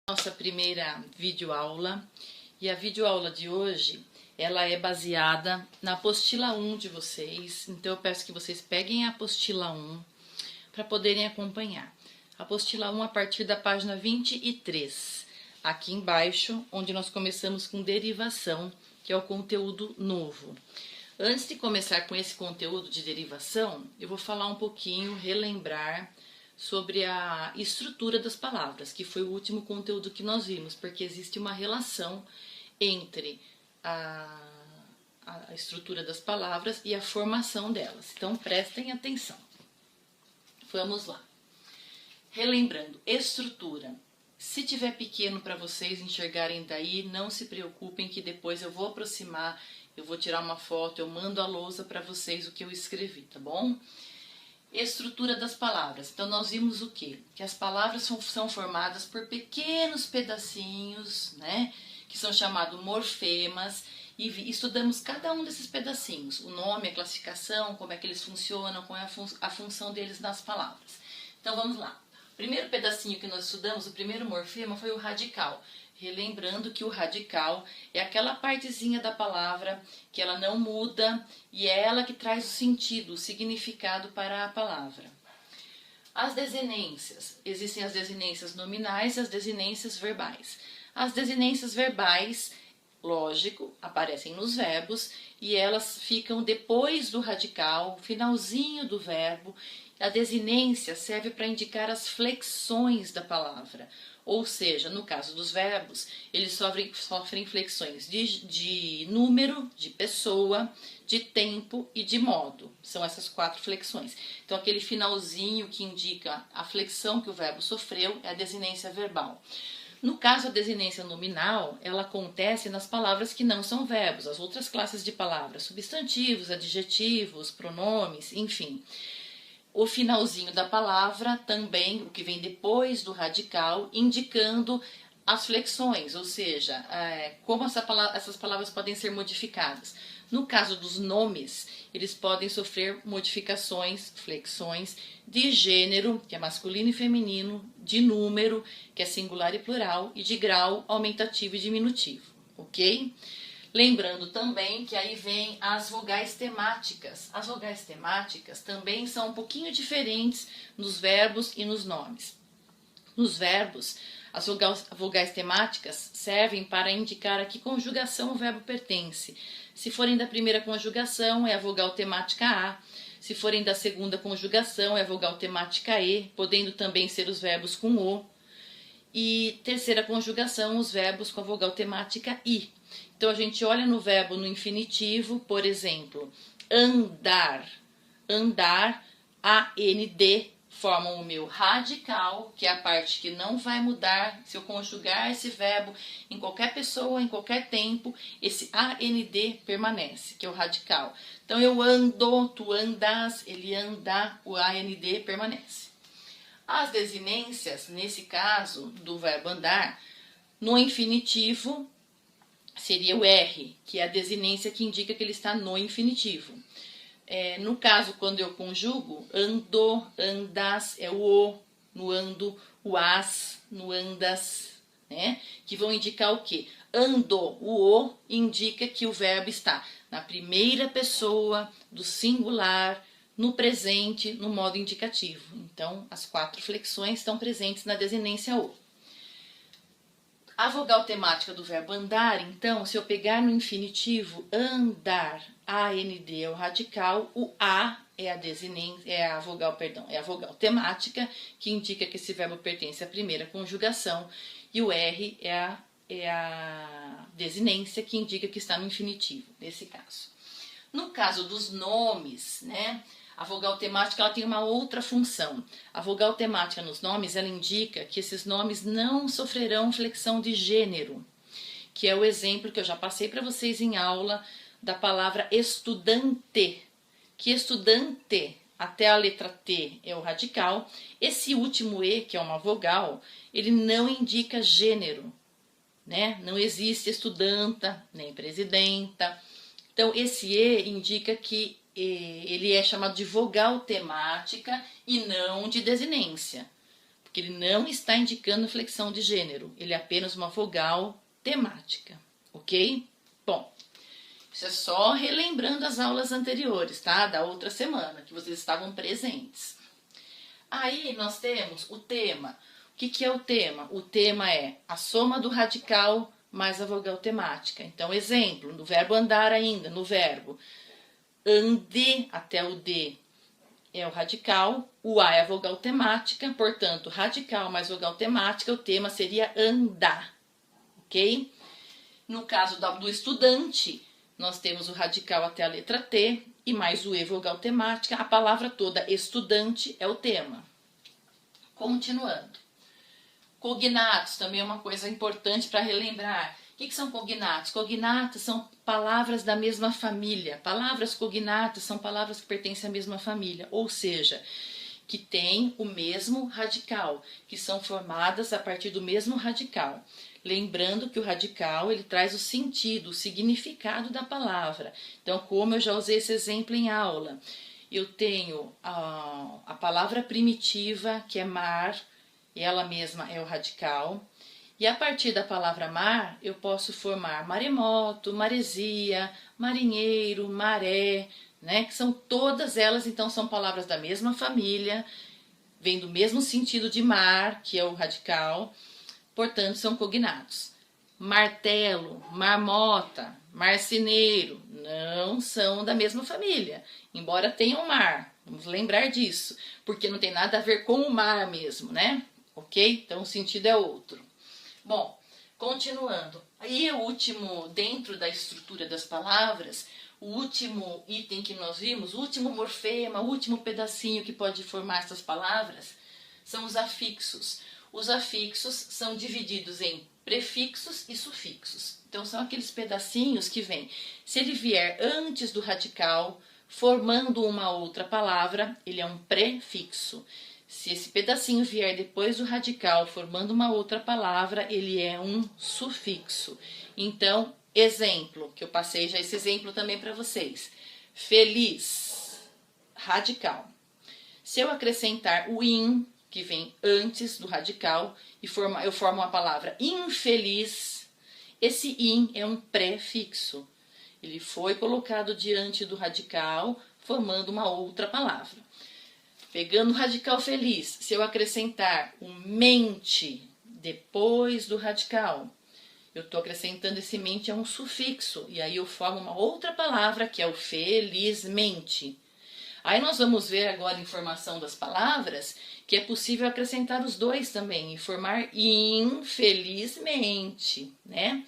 Nossa primeira videoaula, e a videoaula de hoje ela é baseada na apostila 1 de vocês, então eu peço que vocês peguem a apostila 1 para poderem acompanhar. A apostila 1 a partir da página 23, aqui embaixo, onde nós começamos com derivação, que é o conteúdo novo. Antes de começar com esse conteúdo de derivação, eu vou falar um pouquinho, relembrar sobre a estrutura das palavras, que foi o último conteúdo que nós vimos, porque existe uma relação entre a estrutura das palavras e a formação delas. Então, prestem atenção. Vamos lá. Relembrando, estrutura. Se tiver pequeno para vocês enxergarem daí, não se preocupem que depois eu vou aproximar, eu vou tirar uma foto, eu mando a lousa para vocês o que eu escrevi, tá bom? Estrutura das palavras. Então, nós vimos o quê? Que as palavras são formadas por pequenos pedacinhos, né? Que são chamados morfemas, e estudamos cada um desses pedacinhos. O nome, a classificação, como é que eles funcionam, qual é a função deles nas palavras. Então, vamos lá. O primeiro pedacinho que nós estudamos, o primeiro morfema, foi o radical. Relembrando que o radical é aquela partezinha da palavra que ela não muda e é ela que traz o sentido, o significado para a palavra. As desinências. Existem as desinências nominais e as desinências verbais. As desinências verbais, lógico, aparecem nos verbos e elas ficam depois do radical, finalzinho do verbo. A desinência serve para indicar as flexões da palavra. Ou seja, no caso dos verbos, eles sofrem flexões de número, de pessoa, de tempo e de modo. São essas 4 flexões. Então, aquele finalzinho que indica a flexão que o verbo sofreu é a desinência verbal. No caso, a desinência nominal, ela acontece nas palavras que não são verbos, as outras classes de palavras, substantivos, adjetivos, pronomes, enfim. O finalzinho da palavra também, o que vem depois do radical, indicando as flexões, ou seja, como essas palavras podem ser modificadas. No caso dos nomes, eles podem sofrer modificações, flexões de gênero, que é masculino e feminino, de número, que é singular e plural, e de grau, aumentativo e diminutivo, ok? Lembrando também que aí vem as vogais temáticas. As vogais temáticas também são um pouquinho diferentes nos verbos e nos nomes. Nos verbos, as vogais temáticas servem para indicar a que conjugação o verbo pertence. Se forem da primeira conjugação, é a vogal temática A. Se forem da segunda conjugação, é a vogal temática E, podendo também ser os verbos com O. E terceira conjugação, os verbos com a vogal temática I. Então, a gente olha no verbo no infinitivo, por exemplo, andar. Andar, A-N-D, formam o meu radical, que é a parte que não vai mudar. Se eu conjugar esse verbo em qualquer pessoa, em qualquer tempo, esse A-N-D permanece, que é o radical. Então, eu ando, tu andas, ele anda, o A-N-D permanece. As desinências, nesse caso do verbo andar, no infinitivo, seria o R, que é a desinência que indica que ele está no infinitivo. No caso, quando eu conjugo, ando, andas, é o O no ando, o as no andas, né? Que vão indicar o quê? Ando, o O indica que o verbo está na primeira pessoa do singular, no presente, no modo indicativo. Então, as 4 flexões estão presentes na desinência O. A vogal temática do verbo andar, então, se eu pegar no infinitivo, andar, A-N-D é o radical, o A é a vogal temática, que indica que esse verbo pertence à primeira conjugação, e o R é a desinência, que indica que está no infinitivo, nesse caso. No caso dos nomes, né? A vogal temática ela tem uma outra função. A vogal temática nos nomes ela indica que esses nomes não sofrerão flexão de gênero, que é o exemplo que eu já passei para vocês em aula da palavra estudante. Que estudante, até a letra T é o radical. Esse último E, que é uma vogal, ele não indica gênero, né? Não existe estudanta, nem presidenta. Então, esse E indica que ele é chamado de vogal temática e não de desinência. porque ele não está indicando flexão de gênero, ele é apenas uma vogal temática, ok? Bom, isso é só relembrando as aulas anteriores, tá? Da outra semana, que vocês estavam presentes. Aí nós temos o tema. O que é o tema? O tema é a soma do radical mais a vogal temática. Então, exemplo, no verbo andar ainda, no verbo ande até o D é o radical, o A é a vogal temática, portanto, radical mais vogal temática, o tema seria andar, ok? No caso do estudante, nós temos o radical até a letra T e mais o E vogal temática, a palavra toda estudante é o tema. Continuando. Cognatos também é uma coisa importante para relembrar. O que são cognatos? Cognatos são palavras da mesma família. Palavras cognatas são palavras que pertencem à mesma família, ou seja, que têm o mesmo radical, que são formadas a partir do mesmo radical. Lembrando que o radical ele traz o sentido, o significado da palavra. Então, como eu já usei esse exemplo em aula, eu tenho a palavra primitiva, que é mar, e ela mesma é o radical. E a partir da palavra mar, eu posso formar maremoto, maresia, marinheiro, maré, né? Que são todas elas, então, são palavras da mesma família, vêm do mesmo sentido de mar, que é o radical, portanto, são cognatos. Martelo, marmota, marceneiro, não são da mesma família, embora tenham mar, vamos lembrar disso, porque não tem nada a ver com o mar mesmo, né? Ok? Então, o sentido é outro. Bom, continuando. Aí o último, dentro da estrutura das palavras, o último item que nós vimos, o último morfema, o último pedacinho que pode formar essas palavras, são os afixos. Os afixos são divididos em prefixos e sufixos. Então, são aqueles pedacinhos que vêm. Se ele vier antes do radical, formando uma outra palavra, ele é um prefixo. Se esse pedacinho vier depois do radical, formando uma outra palavra, ele é um sufixo. Então, exemplo, que eu passei já esse exemplo também para vocês. Feliz, radical. Se eu acrescentar o in, que vem antes do radical, e eu formo uma palavra infeliz, esse in é um prefixo. Ele foi colocado diante do radical, formando uma outra palavra. Pegando o radical feliz, se eu acrescentar o mente depois do radical, eu estou acrescentando esse mente a um sufixo, e aí eu formo uma outra palavra que é o felizmente. Aí nós vamos ver agora em formação das palavras que é possível acrescentar os dois também e formar infelizmente, né?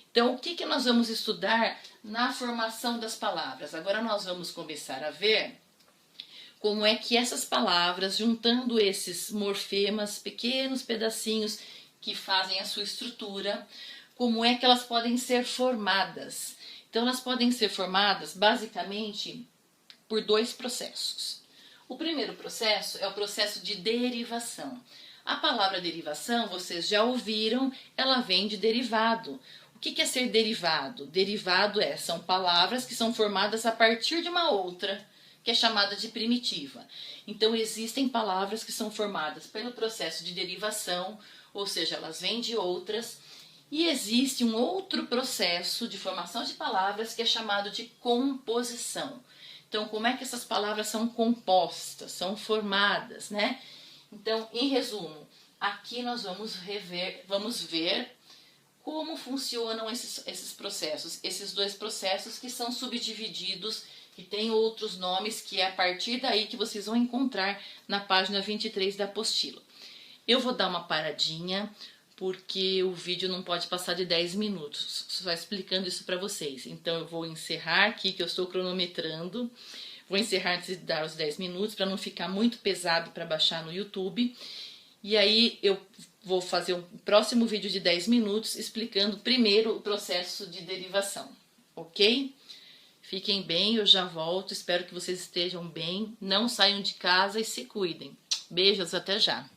Então, o que nós vamos estudar na formação das palavras? Agora nós vamos começar a ver como é que essas palavras, juntando esses morfemas, pequenos pedacinhos que fazem a sua estrutura, como é que elas podem ser formadas. Então, elas podem ser formadas basicamente por dois processos. O primeiro processo é o processo de derivação. A palavra derivação, vocês já ouviram, ela vem de derivado. O que é ser derivado? Derivado são palavras que são formadas a partir de uma outra, que é chamada de primitiva. Então, existem palavras que são formadas pelo processo de derivação, ou seja, elas vêm de outras, e existe um outro processo de formação de palavras que é chamado de composição. Então, como é que essas palavras são compostas, são formadas, né? Então, em resumo, aqui nós vamos ver como funcionam esses processos, esses dois processos que são subdivididos, que tem outros nomes, que é a partir daí que vocês vão encontrar na página 23 da apostila. Eu vou dar uma paradinha, porque o vídeo não pode passar de 10 minutos, só explicando isso para vocês. Então eu vou encerrar aqui, que eu estou cronometrando, vou encerrar antes de dar os 10 minutos, para não ficar muito pesado para baixar no YouTube. E aí eu vou fazer um próximo vídeo de 10 minutos, explicando primeiro o processo de derivação, ok? Fiquem bem, eu já volto, espero que vocês estejam bem, não saiam de casa e se cuidem. Beijos, até já!